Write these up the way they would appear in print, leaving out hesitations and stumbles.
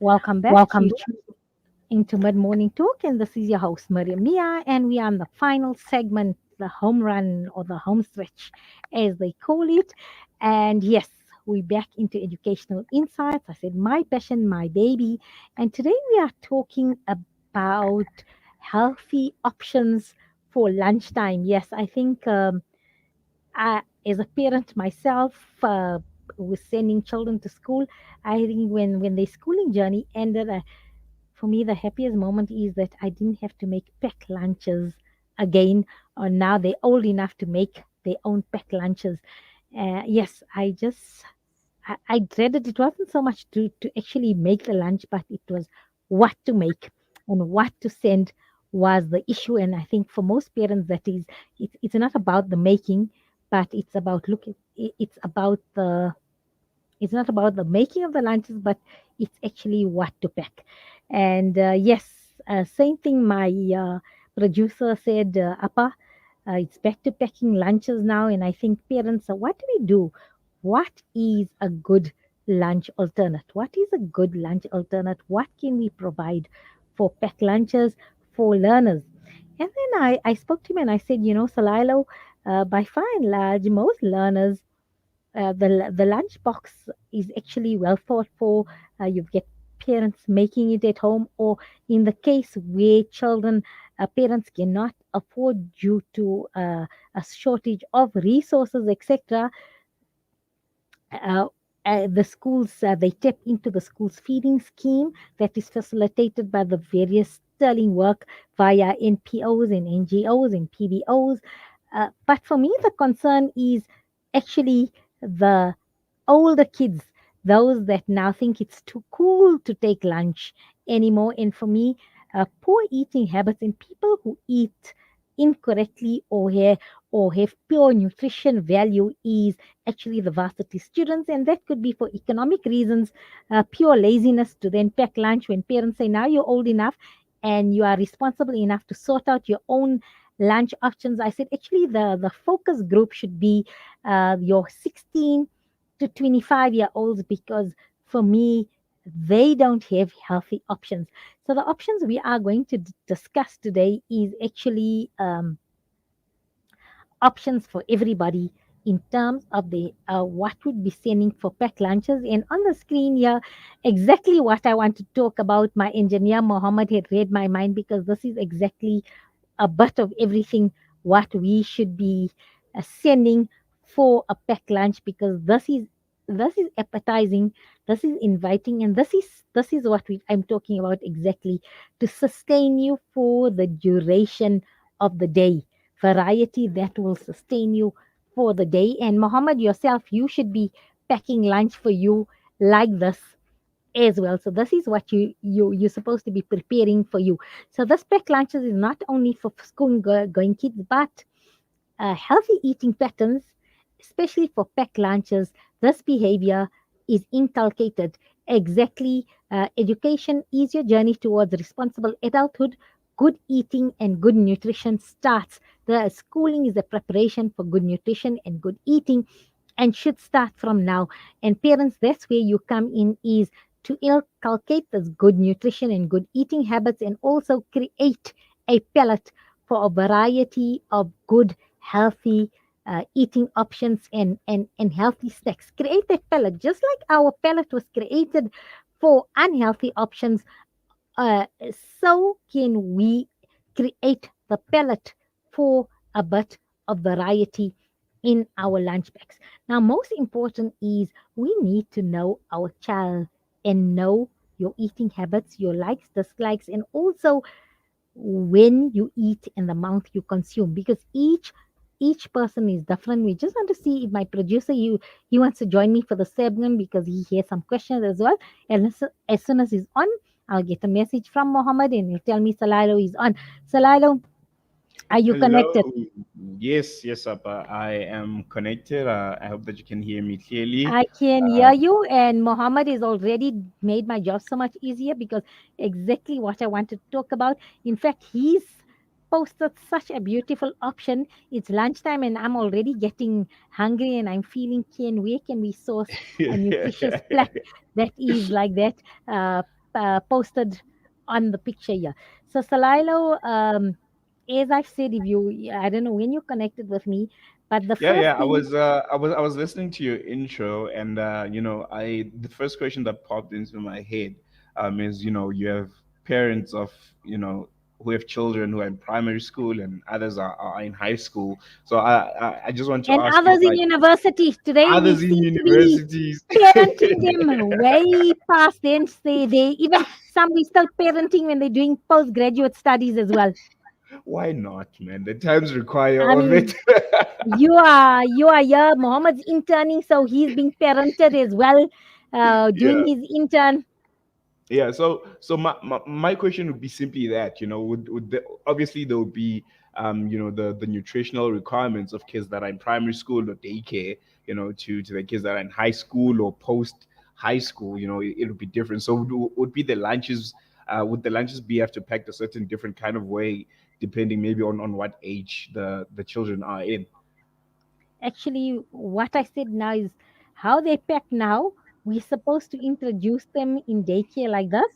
Welcome back Welcome to back. Intimate Morning Talk, and this is your host Mariam Mia, and we are on the final segment, the home run or the home stretch, as they call it. And yes, we're back into educational insights. I said my passion, my baby, and today we are talking about healthy options for lunchtime. Yes, I think as a parent myself, with sending children to school, I think when their schooling journey ended, for me, the happiest moment is that I didn't have to make packed lunches again. Or now they're old enough to make their own packed lunches. Yes, I dreaded it. Wasn't so much to actually make the lunch, but it was what to make and what to send was the issue. And I think for most parents, it's not about the making, but it's about the it's not about the making of the lunches, but it's actually what to pack. And yes, same thing my producer said, Appa, it's back to packing lunches now. And I think parents, what do we do? What is a good lunch alternate? What is a good lunch alternate? What can we provide for packed lunches for learners? And then I spoke to him and I said, Salilo, by far and large, most learners the lunch box is actually well thought for. You get parents making it at home, or in the case where children parents cannot afford due to a shortage of resources, etc. Uh, the schools they tap into the school's feeding scheme that is facilitated by the various sterling work via NPOs and NGOs and PBOs. But for me, the concern is actually the older kids, those that now think it's too cool to take lunch anymore. And for me, poor eating habits and people who eat incorrectly or have poor nutrition value is actually the varsity students, and that could be for economic reasons, pure laziness to then pack lunch when parents say now you're old enough and you are responsible enough to sort out your own lunch options. I said actually the focus group should be your 16 to 25-year olds, because for me they don't have healthy options. So the options we are going to discuss today is actually options for everybody in terms of the what would be sending for packed lunches. And on the screen here, exactly what I want to talk about. My engineer Mohammed had read my mind, because this is exactly a bit of everything what we should be sending for a packed lunch, because this is appetizing, this is inviting, and this is what I'm talking about exactly, to sustain you for the duration of the day, variety that will sustain you for the day. And Mohammed, yourself, you should be packing lunch for you like this as well. So this is what you're supposed to be preparing for you. So this packed lunches is not only for school going kids, but healthy eating patterns, especially for packed lunches. This behavior is inculcated. Exactly, education is your journey towards responsible adulthood. Good eating and good nutrition starts. The schooling is a preparation for good nutrition and good eating, and should start from now. And parents, that's where you come in, is to inculcate this good nutrition and good eating habits, and also create a palette for a variety of good, healthy eating options and healthy snacks. Create that palette, just like our palette was created for unhealthy options. uh, so can we create the palette for a bit of variety in our lunch bags. Now, most important is we need to know our child and know your eating habits, your likes, dislikes, and also when you eat and the amount you consume, because each person is different. We just want to see if my producer, he wants to join me for the segment, because he has some questions as well. And as soon as he's on, I'll get a message from Mohammed and he'll tell me Salilo is on. Salilo, are you Hello. connected? Yes, yes, Appa. I am connected. I hope that you can hear me clearly. I can Uh, hear you, and Mohammed has already made my job so much easier, because exactly what I wanted to talk about. In fact, he's posted such a beautiful option. It's lunchtime, and I'm already getting hungry, and I'm feeling, where can we source a nutritious plaque that is like that? posted on the picture here. So Salilo, as I've said, if you, I don't know when you connected with me, but the Yeah, first yeah. thing, I was listening to your intro, and I the first question that popped into my head, is you have parents of who have children who are in primary school and others are in high school. So I just want to and ask you, others in like, university today, we others in seem to be universities. parenting them way past then. They even some we still parenting when they're doing postgraduate studies as well. Why not, man? The times require I of it. mean, you are here. Mohammed's interning, so he's being parented as well, Yeah. doing his intern. Yeah, so my question would be simply that, obviously there would be the nutritional requirements of kids that are in primary school or daycare, to the kids that are in high school or post high school. It would be different. So would be the lunches, would the lunches be have to packed a certain different kind of way depending maybe on what age the children are in? Actually, what I said now is how they pack now. We're supposed to introduce them in daycare like this.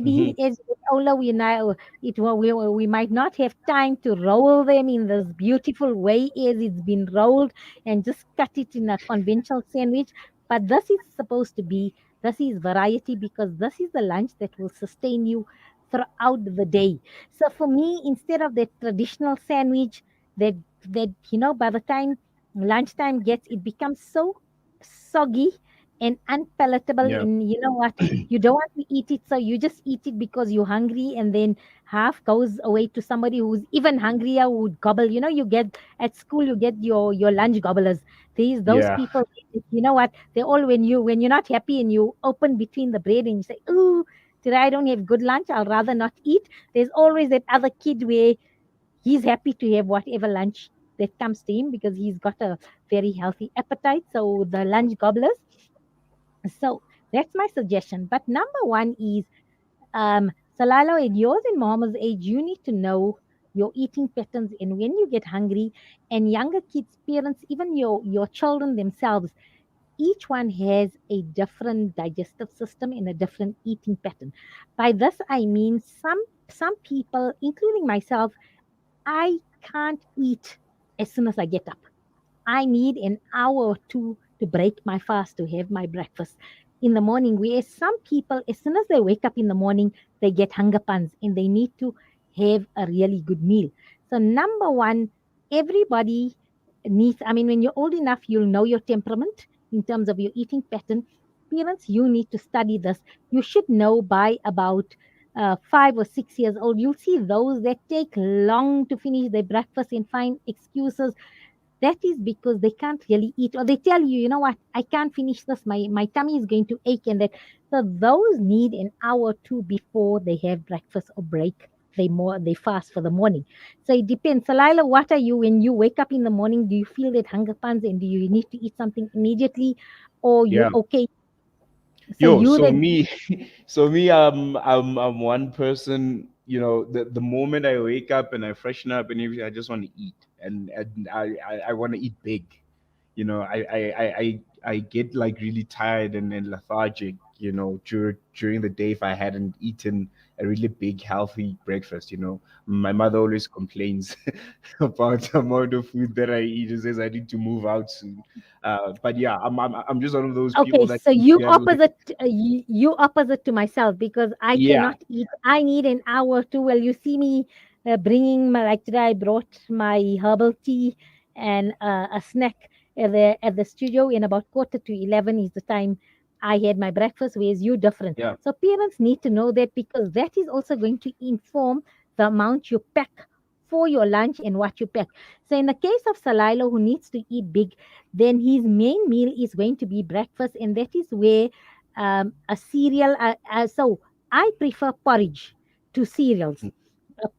Hmm. Maybe as we get older, we now we might not have time to roll them in this beautiful way as it's been rolled and just cut it in a conventional sandwich. But this is supposed to be this is variety because this is the lunch that will sustain you throughout the day. So for me, instead of that traditional sandwich that by the time lunchtime gets it becomes so soggy and unpalatable Yeah. and you know what you don't want to eat it so you just eat it because you're hungry and then half goes away to somebody who's even hungrier who would gobble. You get at school you get your lunch gobblers. These those Yeah. people, you know what, they all when you're not happy and you open between the bread and you say, ooh, today I don't have good lunch, I'll rather not eat. There's always that other kid where he's happy to have whatever lunch that comes to him because he's got a very healthy appetite. So the lunch gobblers. So that's my suggestion. But number one is Salalo, at yours and Mohammed's age, you need to know your eating patterns and when you get hungry and younger kids, parents, even your children themselves, each one has a different digestive system and a different eating pattern. By this I mean some people, including myself, I can't eat as soon as I get up. I need an hour or two to break my fast to have my breakfast in the morning. Whereas some people, as soon as they wake up in the morning, they get hunger pangs and they need to have a really good meal. So, number one, everybody needs, I mean, when you're old enough, you'll know your temperament in terms of your eating pattern. Parents, you need to study this. You should know by about 5 or 6 years old. You'll see those that take long to finish their breakfast and find excuses. That is because they can't really eat, or they tell you, you know what, I can't finish this, my tummy is going to ache, and that. So those need an hour or two before they have breakfast or break. They fast for the morning. So it depends. So Lila, what are you when you wake up in the morning? Do you feel that hunger pangs and do you need to eat something immediately, or you Yeah. okay? So Yo, you so that me, so me, I'm one person. The moment I wake up and I freshen up and everything, I just want to eat, and I want to eat big. I get like really tired and lethargic. During the day if I hadn't eaten a really big healthy breakfast. My mother always complains about the amount of food that I eat and says I need to move out soon. But yeah, I'm just one of those people Okay, that so need to have like. you opposite to myself because I Yeah, cannot eat. I need an hour to. Well, you see me bringing my like today. I brought my herbal tea and a snack at the studio. In about 10:45 is the time I had my breakfast. Whereas you different. yeah, So parents need to know that because that is also going to inform the amount you pack for your lunch and what you pack. So in the case of Salilo who needs to eat big, then his main meal is going to be breakfast, and that is where a cereal. So I prefer porridge to cereals.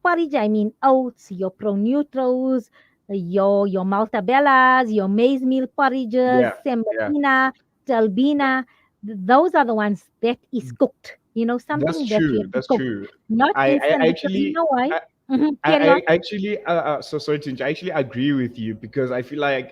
Porridge, I mean oats, your pronutros, your maltabellas, your maize meal porridges, yeah, yeah. semolina, talbina. Those are the ones that is cooked. That's Something that you true. have to That's cook, true. not I instant. Because you actually know why? I, Carry on. I actually so sorry to I actually agree with you because I feel like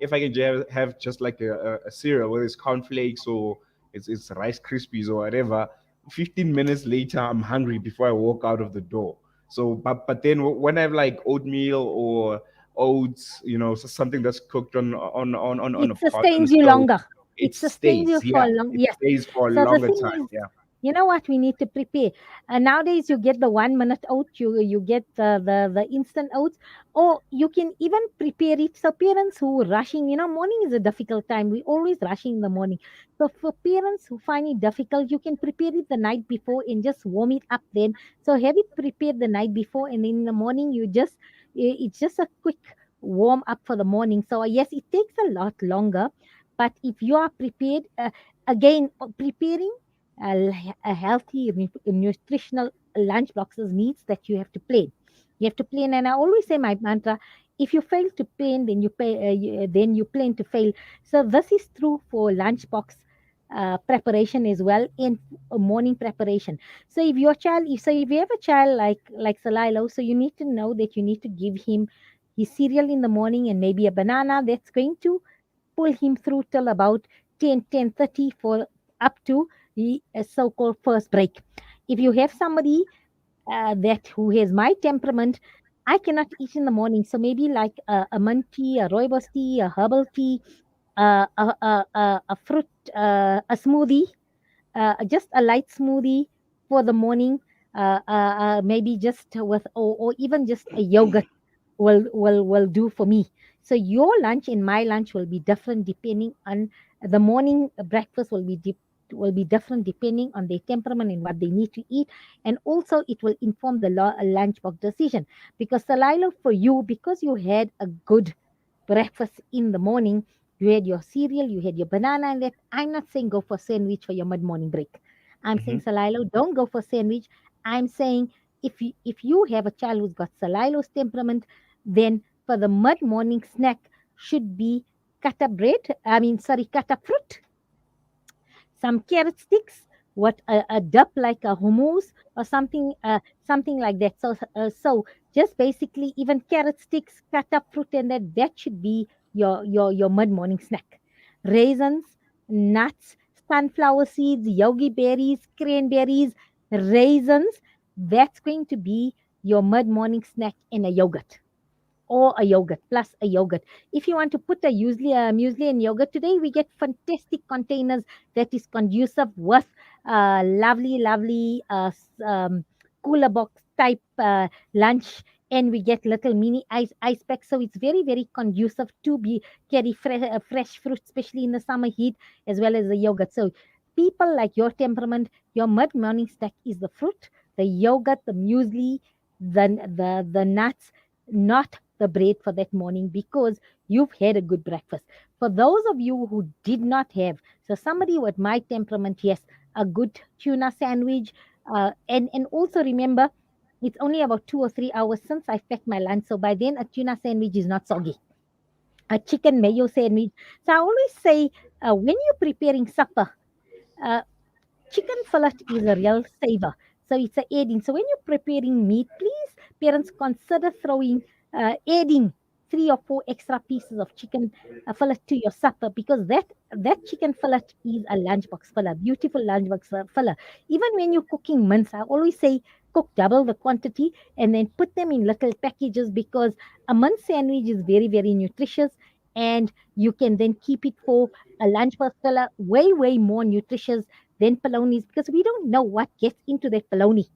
if I can have just like a cereal whether it's cornflakes or it's Rice Krispies or whatever, 15 minutes later I'm hungry before I walk out of the door. So but then when I have like oatmeal or oats, something that's cooked on It a pot on a sustains you stove, longer. it It sustains you stays. for Yeah, long. it Yes. stays for a So the longer thing time. is, Yeah. you know what we need to prepare. Nowadays, you get the 1 minute oat. You get the instant oats, or you can even prepare it. So parents who rushing, morning is a difficult time. We always rushing in the morning. So for parents who find it difficult, you can prepare it the night before and just warm it up then. So have it prepared the night before, and in the morning you just it's just a quick warm up for the morning. So yes, it takes a lot longer, but if you are prepared, again, preparing a healthy nutritional lunch boxes needs that you have to plan. You have to plan, and I always say my mantra: if you fail to plan, then then you plan to fail. So this is true for lunchbox preparation as well, in morning preparation. So if your child, if you have a child like Salilo, so you need to know that you need to give him his cereal in the morning and maybe a banana that's going to pull him through till about 10:30 for up to the so-called first break. If you have somebody that who has my temperament, I cannot eat in the morning. So maybe like a mint tea, a rooibos tea, a herbal tea, a fruit, a smoothie, just a light smoothie for the morning, maybe just with, or even just a yogurt will do for me. So your lunch and my lunch will be different depending on the morning breakfast will be different depending on their temperament and what they need to eat, and also it will inform the lunchbox decision. Because Salilo, for you, because you had a good breakfast in the morning, you had your cereal, you had your banana, and that. I'm not saying go for sandwich for your mid morning break. I'm saying, Hmm. Salilo, don't go for sandwich. I'm saying if you have a child who's got Salilo's temperament, then for the mid morning snack should be cut up bread. I mean, sorry, cut up fruit, some carrot sticks, what a dip like a hummus or something like that. So just basically even carrot sticks, cut up fruit, and that should be your mid morning snack. Raisins, nuts, sunflower seeds, yogi berries, cranberries, raisins. That's going to be your mid morning snack in a yogurt, or a yogurt plus a yogurt. If you want to put a muesli and yogurt, today we get fantastic containers that is conducive with lovely cooler box type lunch, and we get little mini ice packs. So it's very conducive to be carry fresh fruit, especially in the summer heat, as well as the yogurt. So people like your temperament, your mid morning snack is the fruit, the yogurt, the muesli, the nuts, not the bread for that morning, because you've had a good breakfast. For those of you who did not have, so somebody with my temperament, yes, a good tuna sandwich, and also remember, it's only about 2 or 3 hours since I packed my lunch, so by then a tuna sandwich is not soggy. A chicken mayo sandwich. So I always say, when you're preparing supper, uh, chicken fillet is a real saver. So it's a adding. So when you're preparing meat, please, parents, consider adding 3 or 4 extra pieces of chicken fillet to your supper, because that chicken fillet is a lunchbox filler, beautiful lunchbox filler. Even when you're cooking mince, I always say cook double the quantity and then put them in little packages, because a mince sandwich is very nutritious, and you can then keep it for a lunchbox filler, way more nutritious than polonies, because we don't know what gets into that polony.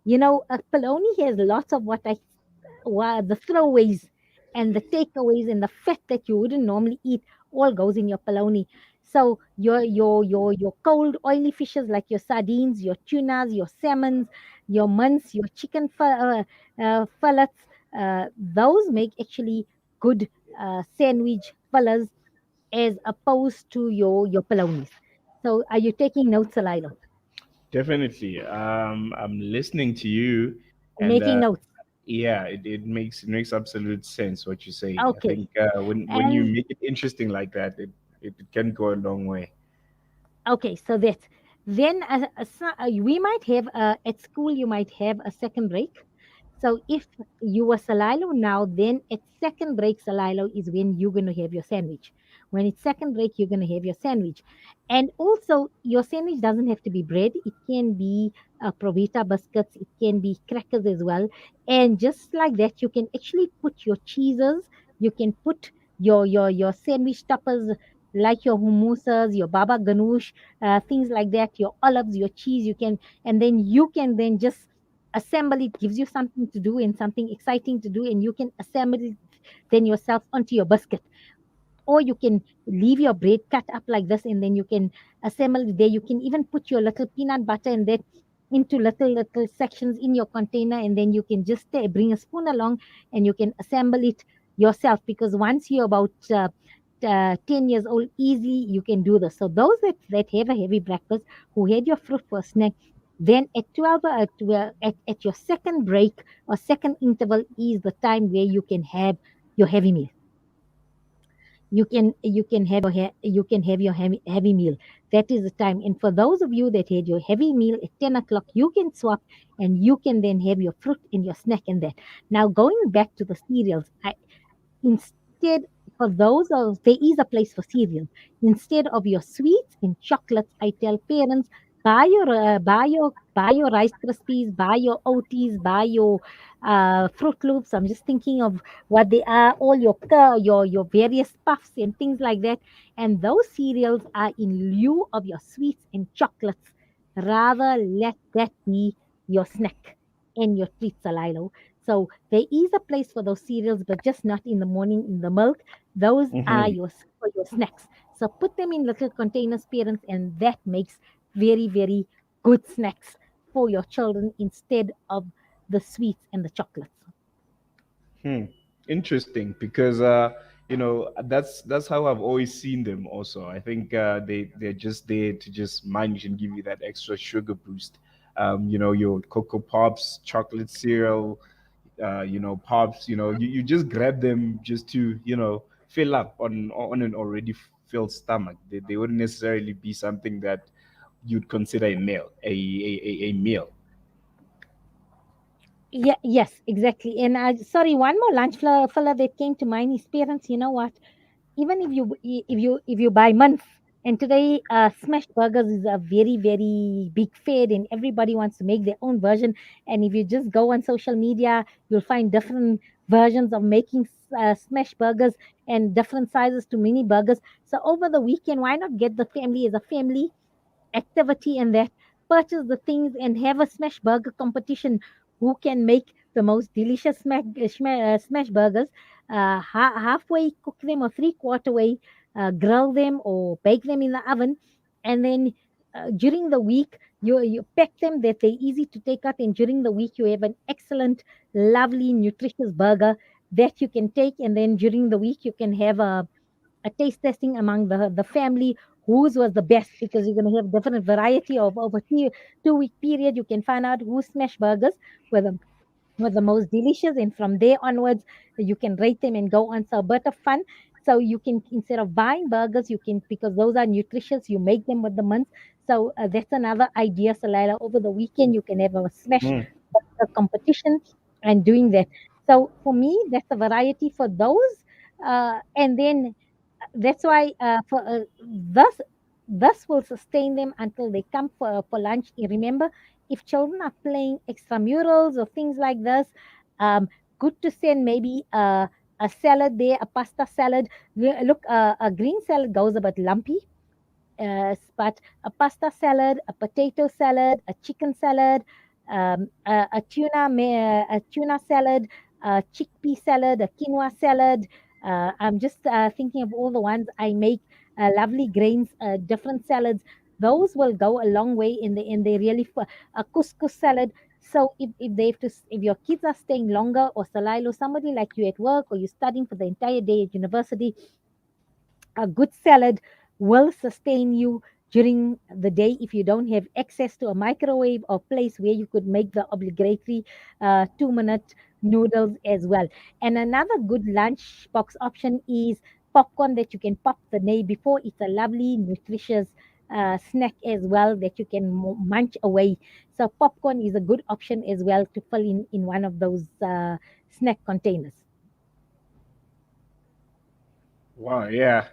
A polony has lots of the throwaways and the takeaways, and the fat that you wouldn't normally eat all goes in your polony. So your cold oily fishes like your sardines, your tunas, your salmons, your mince, your chicken fillets, those make actually good sandwich fillers, as opposed to your polonies. So are you taking notes, Alilo? Definitely. I'm listening to you, and Making notes. yeah, it makes absolute sense what you say. I Okay. think when you And make it interesting like that, it can go a long way. okay, so that then we might have at school, you might have a second break. So if you were Salilo now, then at second break, Salilo is when you're going to have your sandwich. When it's second break, you're going to have your sandwich. And also, your sandwich doesn't have to be bread. It can be Provita biscuits. It can be crackers as well. And just like that, you can actually put your cheeses. You can put your sandwich toppers like your humusas, your baba ganoush, things like that, your olives, your cheese. You can, and then you can then just assemble it, gives you something to do and something exciting to do, and you can assemble it then yourself onto your biscuit. Or you can leave your bread cut up like this and then you can assemble it there. You can even put your little peanut butter and that into little sections in your container, and then you can just bring a spoon along and you can assemble it yourself, because once you're about 10 years old, easily you can do this. So those that have a heavy breakfast, who had your fruit for a snack, then at 12, at your second break or second interval is the time where you can have your heavy meal. You can have you can have your heavy meal. That is the time. And for those of you that had your heavy meal at 10 o'clock, you can swap and you can then have your fruit and your snack and that. Now going back to the cereals, instead, for those of there is a place for cereal. Instead of your sweets and chocolates, I tell parents, buy your Rice Krispies, buy your Oaties, buy your Fruit Loops. I'm just thinking of what they are, all your various puffs and things like that. And those cereals are in lieu of your sweets and chocolates. Rather let that be your snack and your treats, Alilo. So there is a place for those cereals, but just not in the morning in the milk. Those are Hmm. for your snacks. So put them in little containers, parents, and that makes very good snacks for your children instead of the sweets and the chocolates. Hmm. Interesting, because that's how I've always seen them. Also, I think they're just there to just manage and give you that extra sugar boost. Your Cocoa Pops, chocolate cereal, pops. You just grab them just to fill up on an already filled stomach. They wouldn't necessarily be something that you'd consider a meal. Yeah, yes, exactly. And sorry, one more lunch filler that came to mind is, parents. You know what? Even if you buy month, and today smash burgers is a very big fad and everybody wants to make their own version. And if you just go on social media, you'll find different versions of making smash burgers and different sizes to mini burgers. So over the weekend, why not get the family as a family activity, and that purchase the things and have a smash burger competition, who can make the most delicious smash burgers, halfway cook them or three-quarter way grill them or bake them in the oven. And then during the week you pack them that they're easy to take out, and during the week you have an excellent, lovely, nutritious burger that you can take. And then during the week you can have a taste testing among the family, whose was the best, because you're going to have different variety of over 2 week period. You can find out whose smash burgers were the most delicious, and from there onwards you can rate them and go on. So a bit of fun. So you can, instead of buying burgers, you can, because those are nutritious, you make them with the mince. So that's another idea, Salila. Over the weekend you can have a smash Hmm. burger competition and doing that. So for me, that's a variety for those. And then that's why thus will sustain them until they come for lunch. You remember, if children are playing extramurals or things like this, um, good to send maybe a salad there, a pasta salad. Look, a green salad goes a bit lumpy, but a pasta salad, a potato salad, a chicken salad, a tuna salad, a chickpea salad, a quinoa salad. I'm just thinking of all the ones I make. Lovely grains, different salads. Those will go a long way in the really a couscous salad. So if they have to, if your kids are staying longer, or Salil, or somebody like you at work, or you're studying for the entire day at university, a good salad will sustain you during the day if you don't have access to a microwave or place where you could make the obligatory 2-minute noodles as well. And another good lunchbox option is popcorn that you can pop the day before. It's a lovely, nutritious snack as well that you can munch away. So popcorn is a good option as well to fill in one of those snack containers. Wow, yeah.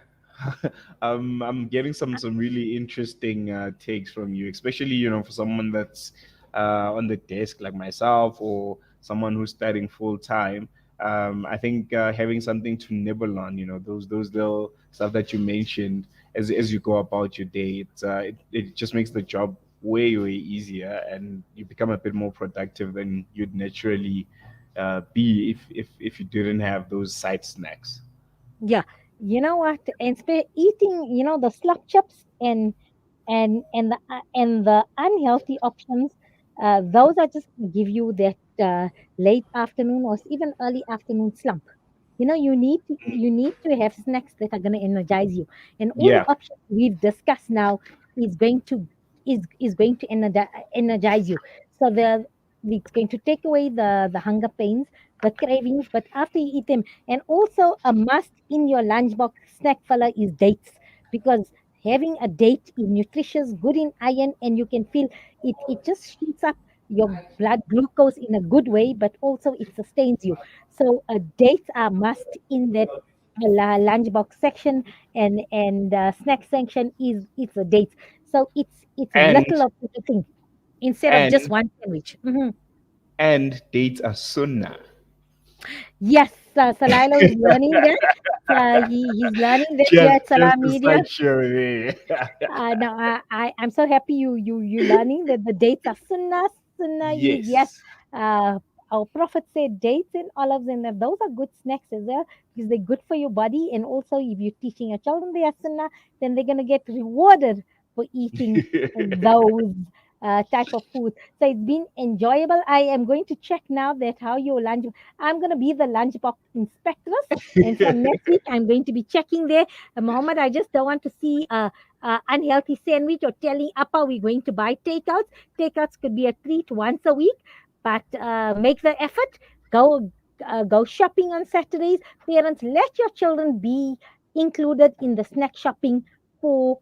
I'm getting some really interesting takes from you, especially for someone that's on the desk like myself, or someone who's studying full time. I think having something to nibble on, those little stuff that you mentioned as you go about your day, it just makes the job way easier, and you become a bit more productive than you'd naturally be if you didn't have those side snacks. Yeah, you know what? And eating, the slop chops and the unhealthy options, those are just gonna give you that late afternoon or even early afternoon slump. You need to have snacks that are going to energize you, and all the Yeah. options we've discussed now is going to is going to energize you. So it's going to take away the hunger pains, the cravings, but after you eat them. And also a must in your lunchbox snack filler is dates, because having a date is nutritious, good in iron, and you can feel it just shoots up your blood glucose in a good way, but also it sustains you. So dates are must in that lunchbox section, and snack section is it's a date. So it's a and little of everything instead of just and one sandwich. and dates are sunnah. Yes, Salilo is learning that. He's learning that here just at just Salam a Media. side show there. Now I'm so happy you learning that the dates are sunnah. Sunnah is, yes. Yes. Uh, our Prophet said dates and olives, and that those are good snacks as well, because they're good for your body. And also, if you're teaching your children they are sunnah, then they're gonna get rewarded for eating those type of food. So it's been enjoyable. I am going to check now that how your lunch. I'm gonna be the lunchbox inspectress, and from next week I'm going to be checking there. Mohammed, I just don't want to see unhealthy sandwich or telling Appa we're going to buy takeouts. Takeouts could be a treat once a week, but make the effort. Go shopping on Saturdays. Parents, let your children be included in the snack shopping for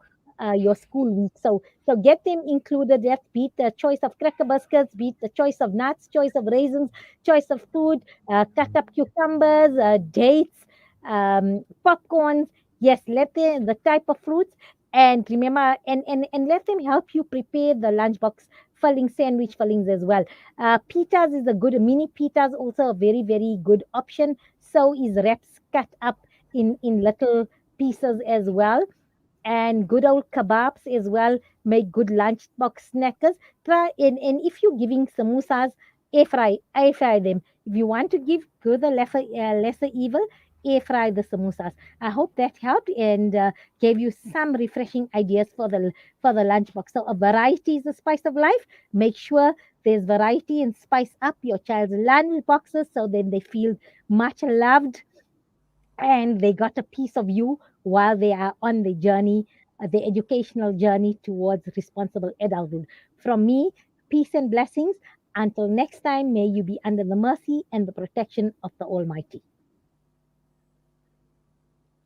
your school week. So get them included. That be it the choice of cracker biscuits, be it the choice of nuts, choice of raisins, choice of fruit, cut up cucumbers, dates, popcorns. Yes, let the type of fruits, and remember, and let them help you prepare the lunchbox filling sandwich fillings as well. Pitas is a good mini pitas, also a very very good option. So is wraps cut up in little pieces as well, and good old kebabs as well make good lunchbox snackers. Try and if you're giving samosas, air fry them. If you want to give the lesser evil, air fry the samosas. I hope that helped and gave you some refreshing ideas for the lunchbox. So a variety is the spice of life. Make sure there's variety and spice up your child's lunch boxes so then they feel much loved and they got a piece of you while they are on the journey, the educational journey towards responsible adulthood. From me, peace and blessings. Until next time, may you be under the mercy and the protection of the Almighty.